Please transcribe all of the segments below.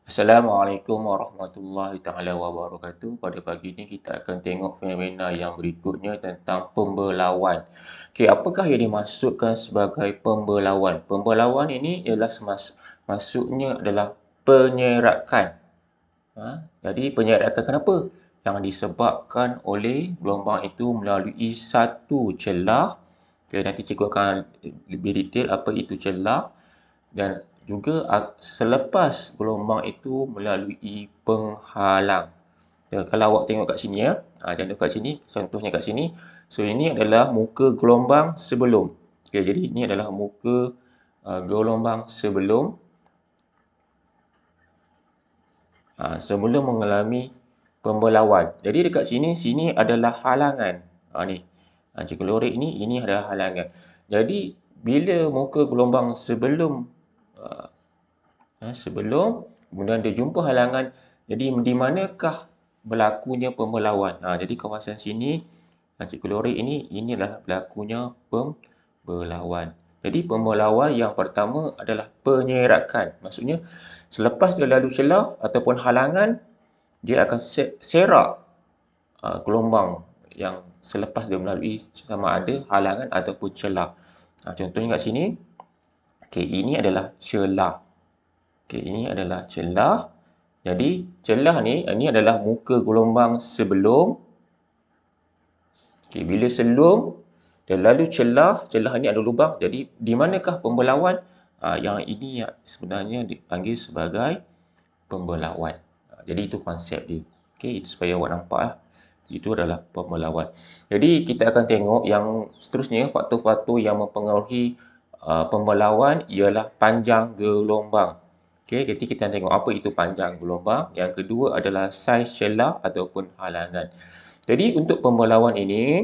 Assalamualaikum warahmatullahi taala wabarakatuh. Pada pagi ini kita akan tengok fenomena yang berikutnya tentang pembelauan. Okey, apakah yang dimaksudkan sebagai pembelauan? Pembelauan ini ialah maksudnya adalah penyerakan. Jadi penyerakan kenapa? Yang disebabkan oleh gelombang itu melalui satu celah. Okay, nanti cikgu akan lebih detail apa itu celah. Dan juga selepas gelombang itu melalui penghalang. Ya, kalau awak tengok kat sini ya. Contoh kat sini, contohnya kat sini. So ini adalah muka gelombang sebelum. Okey, jadi ini adalah muka gelombang sebelum sebelum mengalami pembelauan. Jadi dekat sini adalah halangan. Ni. Cikgu lorek ni, ini adalah halangan. Jadi bila muka gelombang sebelum sebelum kemudian dia jumpa halangan, jadi di manakah berlakunya pembelauan? Jadi kawasan sini, cikgu lorek ini adalah berlakunya pembelauan. Jadi pembelauan yang pertama adalah penyerakan. Maksudnya selepas dia lalu celah ataupun halangan, dia akan serak gelombang yang selepas dia melalui sama ada halangan ataupun celah. Contohnya kat sini, ini adalah celah. Ini adalah celah. Jadi celah ni adalah muka gelombang sebelum. Bila sebelum dan lalu celah ni ada lubang. Jadi di manakah pembelauan? Yang ini sebenarnya dipanggil sebagai pembelauan. Jadi itu konsep dia. Itu supaya awak nampak lah. Itu adalah pembelauan. Jadi kita akan tengok yang seterusnya faktor-faktor yang mempengaruhi pembelauan ialah panjang gelombang. Jadi kita tengok apa itu panjang gelombang. Yang kedua adalah saiz celah ataupun halangan. Jadi untuk pembelauan ini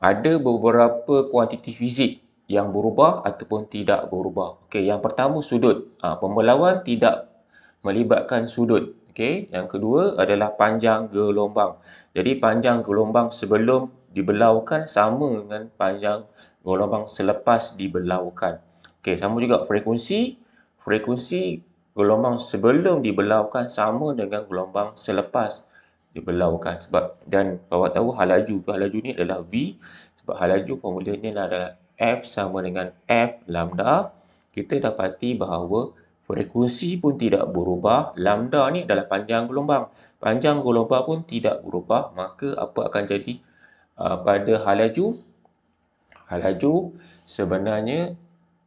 ada beberapa kuantiti fizik yang berubah ataupun tidak berubah. Yang pertama sudut. Pembelauan tidak melibatkan sudut. Yang kedua adalah panjang gelombang. Jadi panjang gelombang sebelum dibelaukan sama dengan panjang gelombang selepas dibelaukan. Sama juga frekuensi. Frekuensi gelombang sebelum dibelaukan sama dengan gelombang selepas dibelaukan. Dan awak tahu halaju ni adalah V. Sebab halaju formulanya adalah F sama dengan F lambda. Kita dapati bahawa frekuensi pun tidak berubah. Lambda ni adalah panjang gelombang. Panjang gelombang pun tidak berubah. Maka apa akan jadi pada halaju? Halaju sebenarnya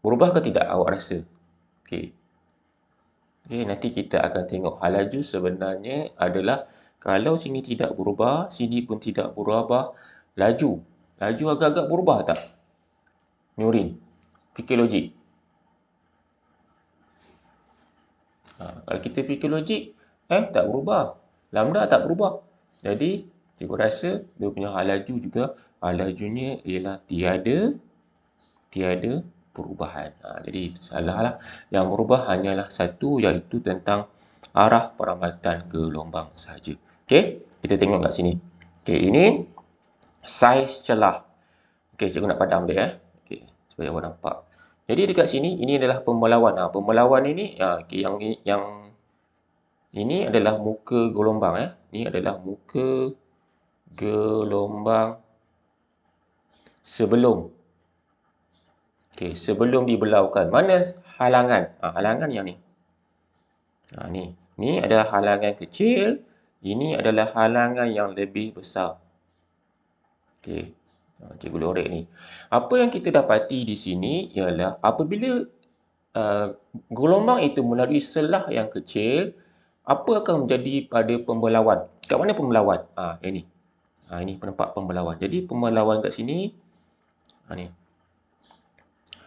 berubah ke tidak awak rasa? Nanti kita akan tengok halaju sebenarnya adalah kalau sini tidak berubah, sini pun tidak berubah, laju agak-agak berubah tak? Nurin, fikir logik. Kalau kita fikir logik, tak berubah. Lambda tak berubah. Jadi, cikgu rasa dia punya halaju juga, halajunya ialah tiada perubahan. Jadi, itu salah lah. Yang berubah hanyalah satu, iaitu tentang arah perambatan gelombang sahaja. Kita tengok kat sini. Ini saiz celah. Cikgu nak padam dia. Supaya awak nampak. Jadi dekat sini, ini adalah pembelauan. Pembelauan ini, yang ini adalah muka gelombang. Ini adalah muka gelombang sebelum. Sebelum dibelaukan. Mana halangan? Halangan yang ni. Ni adalah halangan kecil. Ini adalah halangan yang lebih besar. Cikgu lorek ni. Apa yang kita dapati di sini ialah apabila gelombang itu melalui selah yang kecil, apa akan menjadi pada pembelauan? Kat mana pembelauan? Ini. Ini penampak pembelauan. Jadi pembelauan kat sini ni.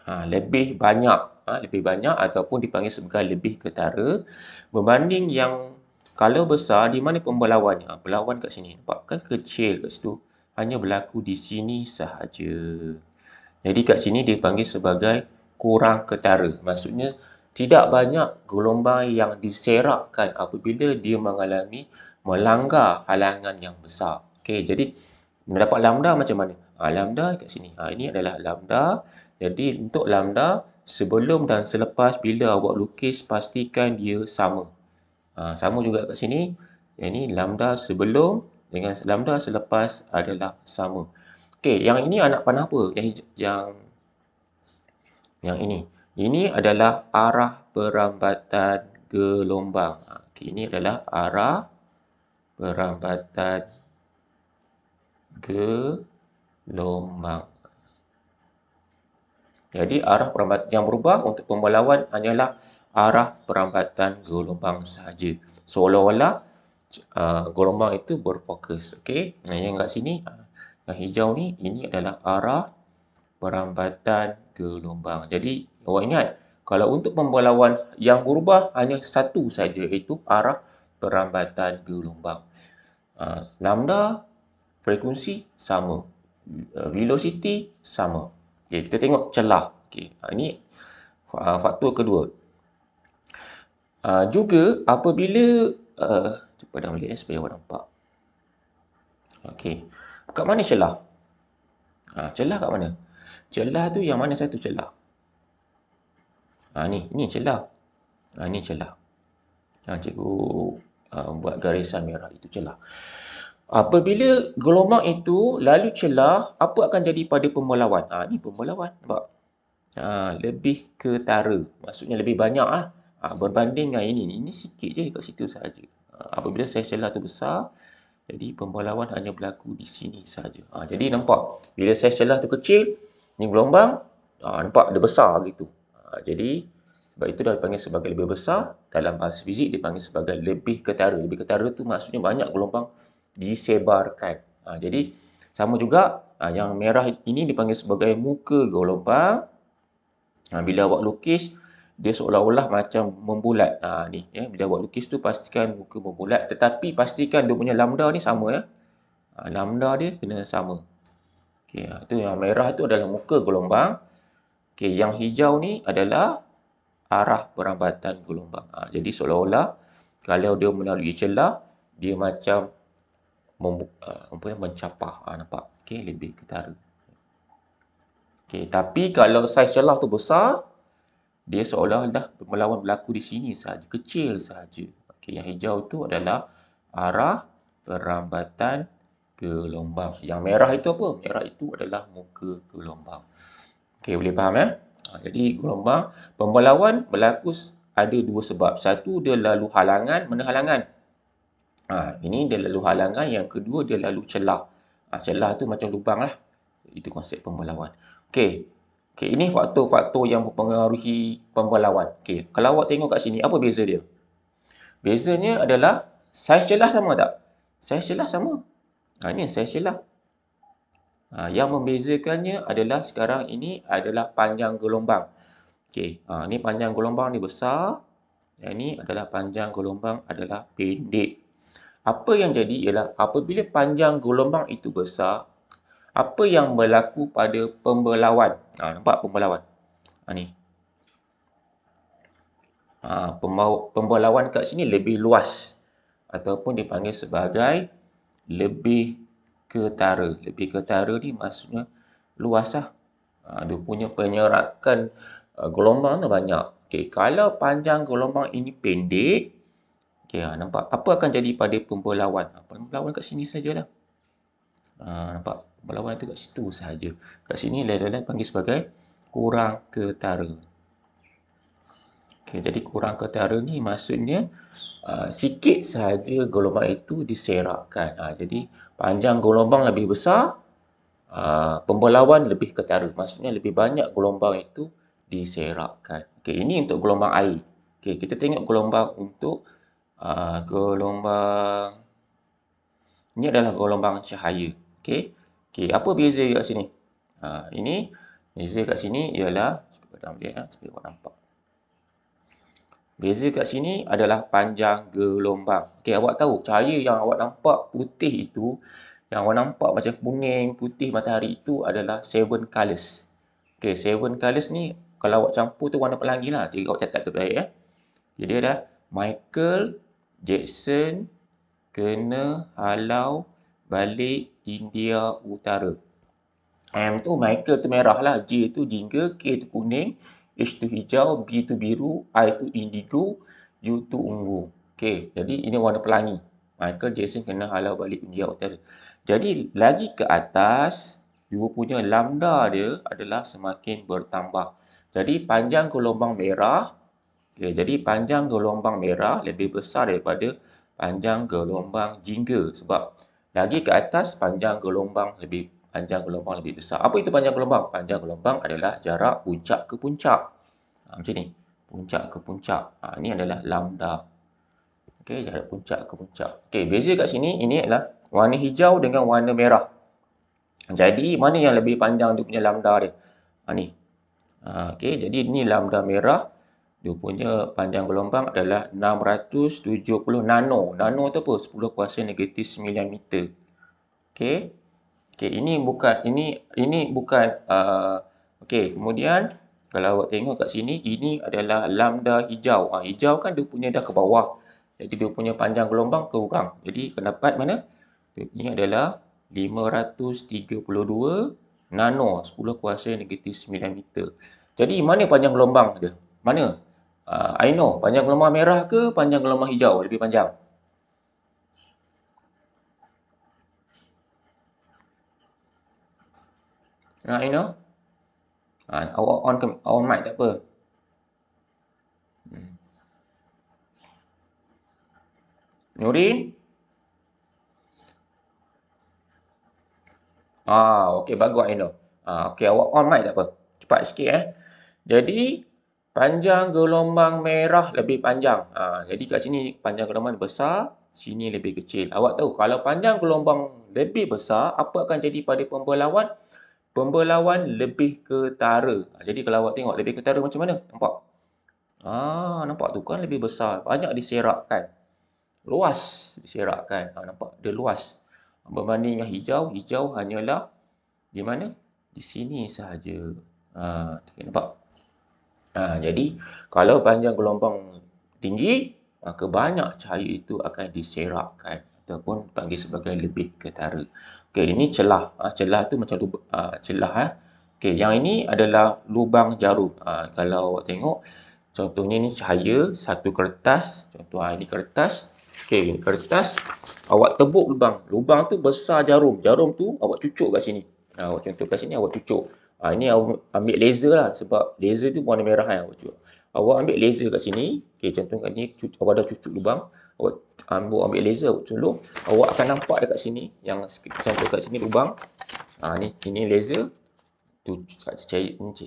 Lebih banyak ataupun dipanggil sebagai lebih ketara berbanding yang kalau besar di mana pembelauannya? Pembelauan kat sini. Nampak kan kecil kat situ. Hanya berlaku di sini sahaja. Jadi kat sini dipanggil sebagai kurang ketara. Maksudnya tidak banyak gelombang yang diserakkan apabila dia melanggar halangan yang besar. Jadi mendapat lambda macam mana? Lambda kat sini. Ini adalah lambda. Jadi untuk lambda sebelum dan selepas bila awak lukis, pastikan dia sama. Sama juga kat sini. Yang ni lambda sebelum dengan lambda selepas adalah sama. Okey, yang ini anak panah apa? Yang ini. Ini adalah arah perambatan gelombang. Okey, ini adalah arah perambatan gelombang. Jadi arah perambatan yang berubah untuk pembelawan hanyalah arah perambatan gelombang sahaja. Seolah-olah gelombang itu berfokus. Okey. Yang kat sini yang hijau ni ini adalah arah perambatan gelombang. Jadi awak ingat kalau untuk pembelawan yang berubah hanya satu saja iaitu arah perambatan gelombang. Lambda frekuensi sama. Velocity sama. Okey, kita tengok celah. Okey, ini faktor kedua. Juga apabila cuba padam balik supaya awak nampak. Okey. Kat mana celah? Celah kat mana? Celah tu yang mana satu celah? Ni celah. Ni celah. Cikgu buat garisan merah itu celah. Apabila gelombang itu lalu celah, apa akan jadi pada pembelawan? Ni pembelawan. Nampak? Lebih ketara. Maksudnya lebih banyak lah. Berbanding dengan ini. Ini sikit je kat situ sahaja. Apabila saiz celah tu besar, jadi pembelawan hanya berlaku di sini sahaja. Jadi nampak, bila saiz celah tu kecil, ni gelombang, nampak dia besar gitu. Jadi sebab itu dah dipanggil sebagai lebih besar. Dalam bahasa fizik dipanggil sebagai lebih ketara. Lebih ketara tu maksudnya banyak gelombang disebarkan. Jadi sama juga yang merah ini dipanggil sebagai muka gelombang. Bila awak lukis, dia seolah-olah macam membulat. Ni ya, bila awak lukis tu pastikan muka membulat, tetapi pastikan dia punya lambda ni sama ya. Lambda dia kena sama. Okey, tu yang merah tu adalah muka gelombang. Okey, yang hijau ni adalah arah perambatan gelombang. Jadi seolah-olah kalau dia melalui celah, dia macam mencapah. Nampak? Okey, lebih ketara. Okey, tapi kalau saiz celah tu besar, dia seolah-olah melawan berlaku di sini sahaja, kecil sahaja. Okey, yang hijau itu adalah arah perambatan gelombang. Yang merah itu apa? Merah itu adalah muka gelombang. Okey, boleh faham ya? Jadi gelombang pembelawan berlaku ada dua sebab. Satu, dia lalu halangan. Mana halangan? Ini dia lalu halangan. Yang kedua, dia lalu celah. Celah tu macam lubang lah. Itu konsep pembelawan. Okey. Okey, ini faktor-faktor yang mempengaruhi pembelawan. Okey, kalau awak tengok kat sini, apa beza dia? Bezanya adalah saiz celah sama tak? Saiz celah sama. Ini saiz celah. Yang membezakannya adalah sekarang ini adalah panjang gelombang. Okey, ni panjang gelombang ni besar. Yang ni adalah panjang gelombang adalah pendek. Apa yang jadi ialah apabila panjang gelombang itu besar, apa yang berlaku pada pembelawan? Nampak pembelawan? Ni. Pembelawan kat sini lebih luas ataupun dipanggil sebagai lebih ketara. Lebih ketara ni maksudnya luas lah. Dia punya penyerakan gelombang tu banyak. Okey, kalau panjang gelombang ini pendek, okey, nampak apa akan jadi pada pembelawan? Pembelawan kat sini sajalah. Nampak pembelawan tu kat situ sahaja. Kat sini lain-lain panggil sebagai kurang ketara. Okey, jadi kurang ketara ni maksudnya sikit sahaja gelombang itu diserakkan. Jadi panjang gelombang lebih besar, pembelawan lebih ketara. Maksudnya lebih banyak gelombang itu diserakkan. Okey, ini untuk gelombang air. Okey, kita tengok gelombang untuk gelombang ini adalah gelombang cahaya. Okey. Okey, apa beza kat sini? Ini beza kat sini ialah cuba padam dia supaya awak nampak. Beza kat sini adalah panjang gelombang. Okey, awak tahu cahaya yang awak nampak putih itu, yang awak nampak macam kuning, putih matahari itu adalah 7 colours. Okey, 7 colours ni kalau awak campur tu warna pelangi lah. Jadi awak catat tu baik ya. Jadi ada Michael Jackson kena halau balik India Utara. M tu Michael tu merah lah, J tu jingga, K tu kuning, H tu hijau, B tu biru, I tu indigo, U tu ungu. Okey, jadi ini warna pelangi. Michael Jackson kena halau balik India Utara. Jadi lagi ke atas, you punya lambda dia adalah semakin bertambah. Jadi panjang gelombang merah, jadi panjang gelombang merah lebih besar daripada panjang gelombang jingga sebab lagi ke atas panjang gelombang lebih besar. Apa itu panjang gelombang? Panjang gelombang adalah jarak puncak ke puncak. Macam ni. Puncak ke puncak. Ini adalah lambda. Okey, jarak puncak ke puncak. Okey, beza kat sini ini adalah warna hijau dengan warna merah. Jadi mana yang lebih panjang dia punya lambda dia? Ni. Okey, jadi ini lambda merah. Dia punya panjang gelombang adalah 670 nano. Nano tu apa? 10 kuasa negatif 9 meter. Okey. Okey, ini bukan okey, kemudian kalau awak tengok kat sini, ini adalah lambda hijau. Hijau kan dia punya dah ke bawah. Jadi dia punya panjang gelombang kurang. Jadi pendapat mana? Ini adalah 532 nano, 10 kuasa negatif 9 meter. Jadi mana panjang gelombang dia? Mana? I know. Panjang gelombang merah ke panjang gelombang hijau lebih panjang? I know. Awak on mic tak apa. Nurin? Okey, bagus I know. Okey, awak on mic tak apa. Cepat sikit Jadi, panjang gelombang merah lebih panjang. Jadi kat sini panjang gelombang besar, sini lebih kecil. Awak tahu kalau panjang gelombang lebih besar, apa akan jadi pada pembelawan? Pembelawan lebih ketara. Jadi kalau awak tengok lebih ketara macam mana? Nampak? Nampak tu kan lebih besar. Banyak diserakkan. Luas diserakkan. Nampak? Dia luas. Berbanding yang hijau, hijau hanyalah di mana? Di sini sahaja. Nampak? Jadi, kalau panjang gelombang tinggi, maka banyak cahaya itu akan diserakkan ataupun dipanggil sebagai lebih ketara. Okey, ini celah. Celah tu macam celah. Okey, yang ini adalah lubang jarum. Kalau awak tengok, contohnya ni cahaya, satu kertas. Contoh ini kertas. Okey, kertas. Awak tebuk lubang. Lubang tu besar jarum. Jarum tu awak cucuk kat sini. Awak contoh kat sini, awak cucuk. Ini awak ambil laser lah sebab laser tu warna merah kan awak cucuk. Awak ambil laser kat sini. Okey, contoh kat ni awak dah cucuk lubang. Awak ambil laser, awak colok. Awak akan nampak dekat sini yang contoh kat sini lubang. Ini laser. Tu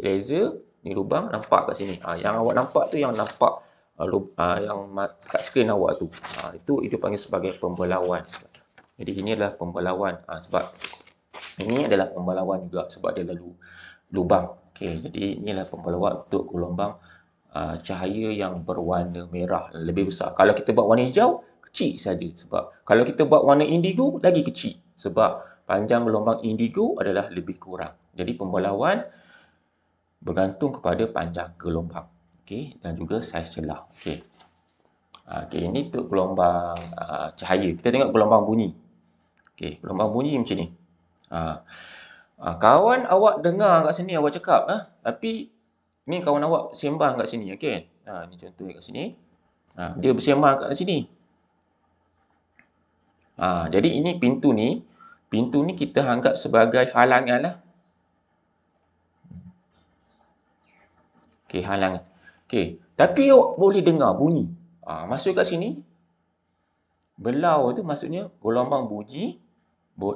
laser, ni lubang nampak kat sini. Yang awak nampak tu yang nampak yang kat skrin awak tu. Itu panggil sebagai pembelauan. Jadi ini adalah pembelauan sebab ini adalah pembelauan juga sebab dia lalu lubang. Okey, jadi inilah pembelauan untuk gelombang cahaya yang berwarna merah lebih besar. Kalau kita buat warna hijau, kecil saja sebab kalau kita buat warna indigo lagi kecil sebab panjang gelombang indigo adalah lebih kurang. Jadi pembelauan bergantung kepada panjang gelombang. Okey, dan juga saiz celah. Okey. Okey, ini untuk gelombang cahaya. Kita tengok gelombang bunyi. Okey, gelombang bunyi macam ni. Kawan awak dengar kat sini awak cakap tapi ni kawan awak sembang kat sini, okey. Ni contohnya kat sini. Dia bersembang kat sini. Jadi ini pintu ni kita anggap sebagai halangan lah. Okey, halangan. Okey, tapi awak boleh dengar bunyi. Masuk kat sini. Belau tu maksudnya gelombang bunyi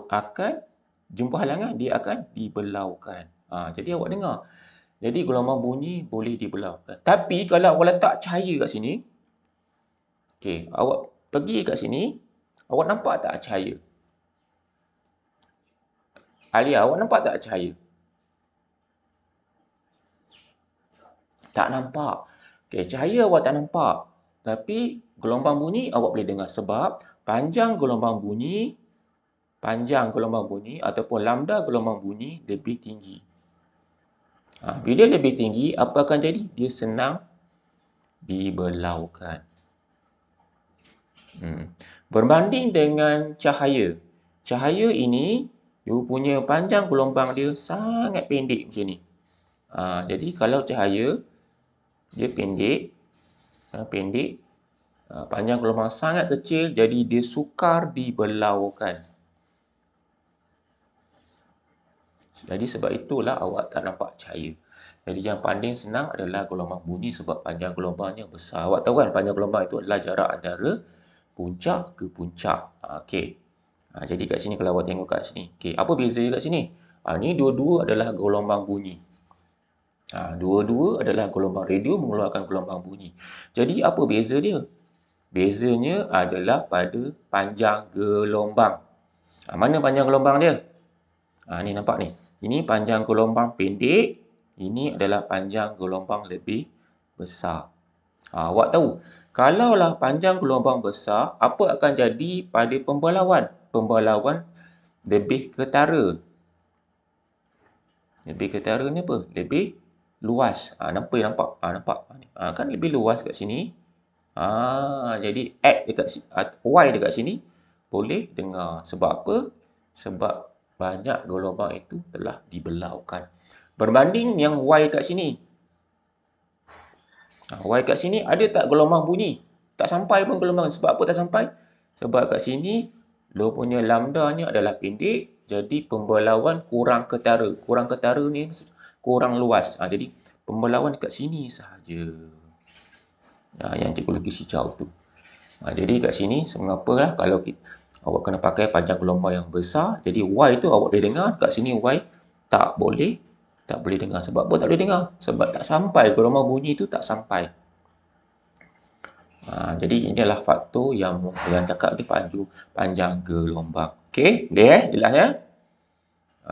akan jumpa halangan, dia akan dibelaukan. Jadi awak dengar. Jadi gelombang bunyi boleh dibelaukan. Tapi kalau awak letak cahaya kat sini, okey, awak pergi kat sini, awak nampak tak cahaya? Alia, awak nampak tak cahaya? Tak nampak. Okey, cahaya awak tak nampak. Tapi gelombang bunyi awak boleh dengar sebab panjang gelombang bunyi ataupun lambda gelombang bunyi lebih tinggi. Bila lebih tinggi, apa akan jadi? Dia senang dibelaukan. Berbanding dengan cahaya. Cahaya ini, dia punya panjang gelombang dia sangat pendek macam ni. Jadi kalau cahaya, Dia pendek. Pendek. Panjang gelombang sangat kecil, jadi dia sukar dibelaukan. Jadi sebab itulah awak tak nampak cahaya. Jadi yang paling senang adalah gelombang bunyi sebab panjang gelombangnya besar. Awak tahu kan panjang gelombang itu adalah jarak antara puncak ke puncak. Okey. Jadi kat sini kalau awak tengok kat sini. Okey, apa beza kat sini? Ni dua-dua adalah gelombang bunyi. Dua-dua adalah gelombang radio mengeluarkan gelombang bunyi. Jadi apa beza dia? Bezanya adalah pada panjang gelombang. Mana panjang gelombang dia? Ni nampak ni. Ini panjang gelombang pendek. Ini adalah panjang gelombang lebih besar. Awak tahu, kalaulah panjang gelombang besar, apa akan jadi pada pembelauan? Pembelauan lebih ketara. Lebih ketara ni apa? Lebih luas. Nampak? Nampak? Kan lebih luas kat sini. Jadi X dekat sini, Y dekat sini boleh dengar. Sebab apa? Sebab banyak gelombang itu telah dibelaukan. Berbanding yang Y kat sini. Y kat sini ada tak gelombang bunyi? Tak sampai pun gelombang. Sebab apa tak sampai? Sebab kat sini lo punya lambdanya adalah pendek. Jadi pembelauan kurang ketara. Kurang ketara ni kurang luas. Jadi pembelauan dekat sini sahaja. Yang cikgu lukis hijau tu. Jadi kat sini mengapalah kalau awak kena pakai panjang gelombang yang besar. Jadi Y tu awak boleh dengar. Kat sini Y tak boleh dengar. Sebab apa tak boleh dengar? Sebab tak sampai. Gelombang bunyi tu tak sampai. Jadi inilah faktor yang cakap dia panjang gelombang. Okey, dia jelas ya?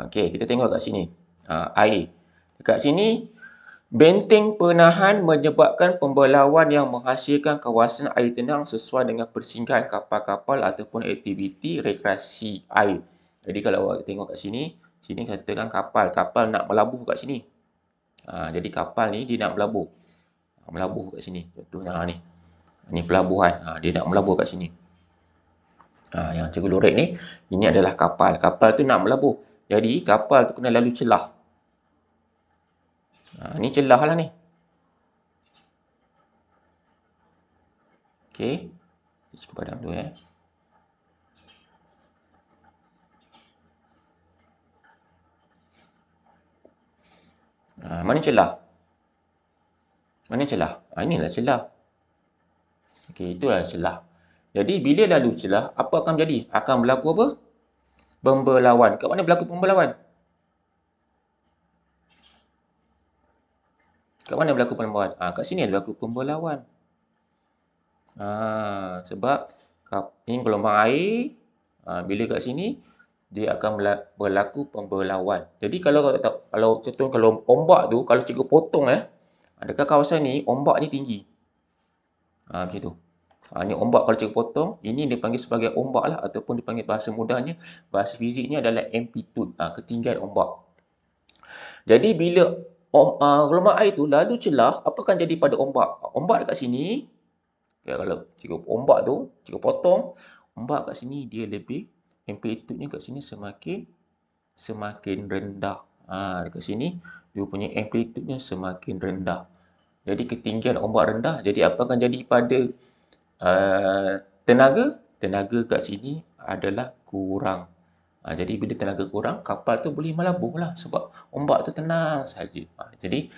Okey, kita tengok kat sini. Air. Dekat sini benteng penahan menyebabkan pembelauan yang menghasilkan kawasan air tenang sesuai dengan persinggahan kapal-kapal ataupun aktiviti rekreasi air. Jadi kalau awak tengok kat sini, sini katakan kapal nak melabuh kat sini. Jadi kapal ni dia nak melabuh. Melabuh kat sini. Contohnya ni. Ni pelabuhan. Dia nak melabuh kat sini. Yang cikgu lorek ni, ini adalah kapal. Kapal tu nak melabuh. Jadi kapal tu kena lalu celah. Ni celah lah ni. Okey. Cikgu padam dulu ya. Mana celah? Mana celah? Inilah celah. Okey, itulah celah. Jadi bila lalu celah, apa akan jadi? Akan berlaku apa? Pembelauan. Kat mana berlaku pembelauan? Kat mana berlaku pembelauan? Kat sini berlaku pembelauan. Sebab ini gelombang air. Bila kat sini, dia akan berlaku pembelauan. Jadi kalau ombak tu, kalau cikgu potong dekat kawasan ni, ombak ni tinggi. Macam tu. Ni ombak kalau cikgu potong, ini dipanggil sebagai ombak lah ataupun dipanggil bahasa mudahnya, bahasa fiziknya adalah amplitude, ketinggian ombak. Jadi bila gelombang air tu lalu celah, apa akan jadi pada ombak? Ombak dekat sini, kalau cikgu ombak tu, cikgu potong, ombak kat sini dia lebih, amplitude-nya kat sini semakin rendah. Dekat sini, dia punya amplitude-nya semakin rendah. Jadi ketinggian ombak rendah, jadi apa akan jadi pada tenaga? Tenaga kat sini adalah kurang. Jadi bila tenaga kurang, kapal tu boleh melabuh lah sebab ombak tu tenang saja. Jadi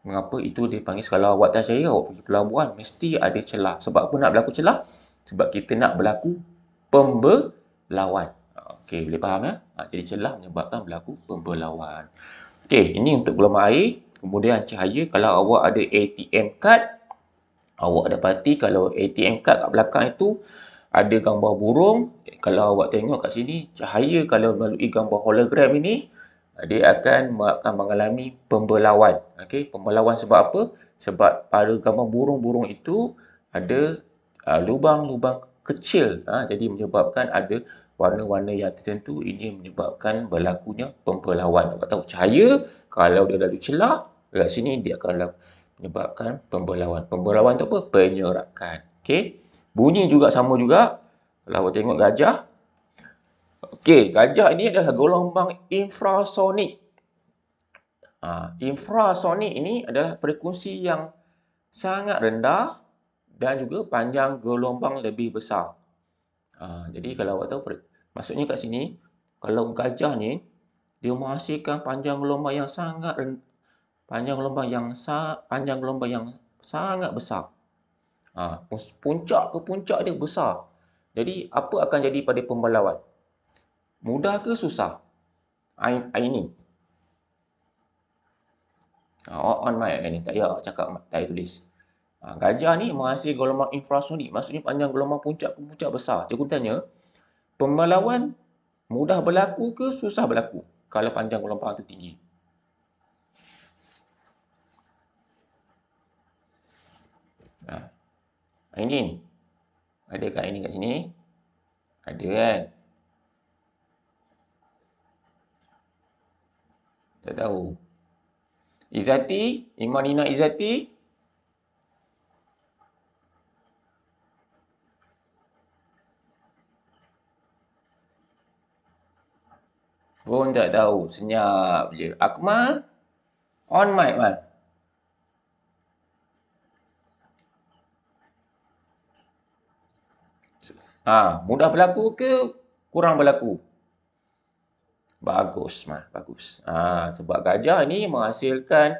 mengapa itu dipanggil, kalau awak tak percaya, awak pergi pelabuhan, mesti ada celah. Sebab apa nak berlaku celah? Sebab kita nak berlaku pembelauan. Okey, boleh faham ya? Jadi celah menyebabkan berlaku pembelauan. Okey, ini untuk gelombang air. Kemudian cahaya, kalau awak ada ATM card, awak dapati kalau ATM card kat belakang itu ada gambar burung. Kalau awak tengok kat sini, cahaya kalau melalui gambar hologram ini, dia akan mengalami pembelauan. Okey, pembelauan sebab apa? Sebab pada gambar burung-burung itu ada lubang-lubang kecil. Jadi menyebabkan ada warna-warna yang tertentu. Ini menyebabkan berlakunya pembelauan. Awak tahu cahaya kalau dia lalu celah, dekat sini dia akan menyebabkan pembelauan. Pembelauan tu apa? Penyerakan. Okey. Bunyi juga sama juga. Kalau awak tengok gajah. Okey, gajah ini adalah gelombang infrasonik. Infrasonik ini adalah frekuensi yang sangat rendah dan juga panjang gelombang lebih besar. Jadi kalau awak tahu, maksudnya kat sini, kalau gajah ni, dia menghasilkan panjang gelombang yang sangat panjang gelombang yang sangat besar. Puncak ke puncak dia besar. Jadi apa akan jadi pada pembelawan? Mudah ke susah? Ini. On mic ni, tak payah cakap, tak payah tulis. Gajah ni menghasilkan gelombang infrasonik, maksudnya panjang gelombang puncak ke puncak besar. Cikgu tanya, pembelawan mudah berlaku ke susah berlaku kalau panjang gelombang tu tinggi? Ini. Ada kat ini kat sini? Ada kan? Tak tahu. Izzati, Imanina Izzati. Pun tak tahu. Senyap je. Akmal, on mic, Mal. Mudah berlaku ke kurang berlaku? Bagus, Mal. Bagus. Sebab gajah ni menghasilkan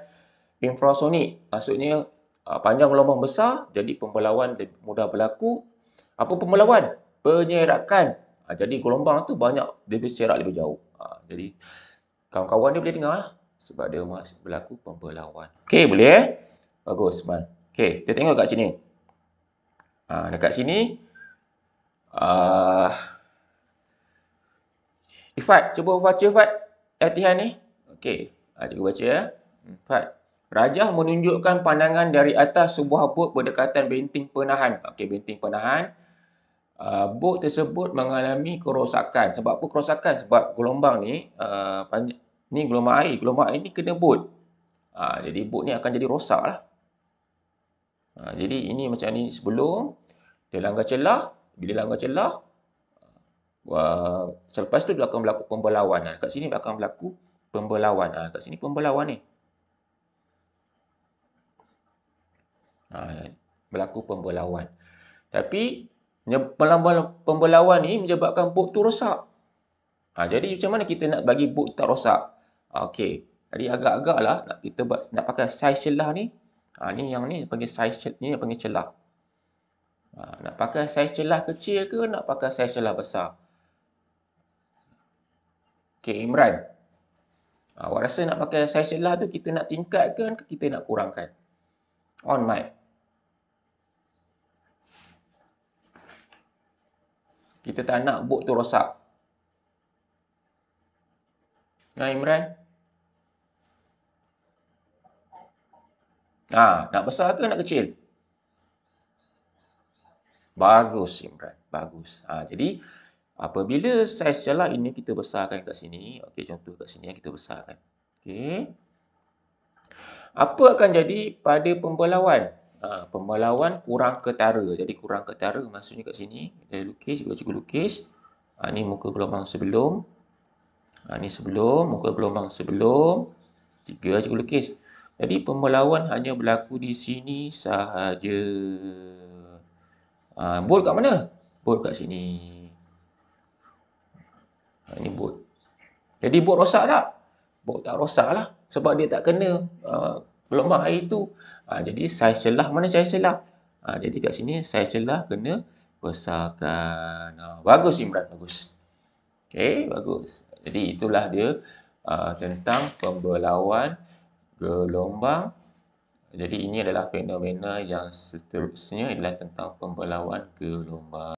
infrasonik. Maksudnya panjang gelombang besar, jadi pembelawan mudah berlaku. Apa pembelawan? Penyerakan. Jadi gelombang tu banyak, dia berserak lebih jauh. Jadi kawan-kawan dia boleh dengar lah. Sebab dia masih berlaku pembelawan. Okey, boleh? Bagus, Mal. Okey, kita tengok kat sini. Dekat sini, Ifat, cuba baca Ifat latihan ni. Okey, cikgu baca ya. Ifat. Rajah menunjukkan pandangan dari atas sebuah bot berdekatan benteng penahan. Okey, benteng penahan. Bot tersebut mengalami kerosakan. Sebab apa kerosakan? Sebab gelombang ni, ni gelombang air. Gelombang air ni kena bot. Jadi bot ni akan jadi rosak lah. Jadi ini macam ni sebelum dia langgar celah. Bila langgar celah, selepas tu dia akan berlaku pembelawan. Kat sini akan berlaku pembelawan. Kat sini pembelawan ni. Berlaku pembelawan. Tapi pembelawan ni menyebabkan bot tu rosak. Jadi macam mana kita nak bagi bot tak rosak? Okey. Jadi agak-agak lah kita nak pakai saiz celah ni. Ni yang ni panggil saiz ni panggil celah. Nak pakai saiz celah kecil ke nak pakai saiz celah besar? Okey, Imran. Awak rasa nak pakai saiz celah tu kita nak tingkatkan ke kita nak kurangkan? On mic. Kita tak nak bot tu rosak. Imran? Nak besar ke nak kecil? Bagus, Imran. Bagus. Jadi, apabila saiz celah ini kita besarkan kat sini. Okey, contoh kat sini kita besarkan. Okey. Apa akan jadi pada pembelawan? Pembelawan kurang ketara. Jadi, kurang ketara maksudnya kat sini. Kita lukis, cikgu lukis. Ni muka gelombang sebelum. Ni sebelum, muka gelombang sebelum. 3 cikgu lukis. Jadi, pembelawan hanya berlaku di sini sahaja. Bot kat mana? Bot kat sini. Ini bot. Jadi bot rosak tak? Bot tak rosak lah. Sebab dia tak kena gelombang air tu. Jadi saiz celah, mana saiz celah? Jadi kat sini saiz celah kena besarkan. Bagus Imran, bagus. Okey, bagus. Jadi itulah dia tentang pembelawan gelombang. Jadi ini adalah fenomena yang seterusnya adalah tentang pembelawan gelombang.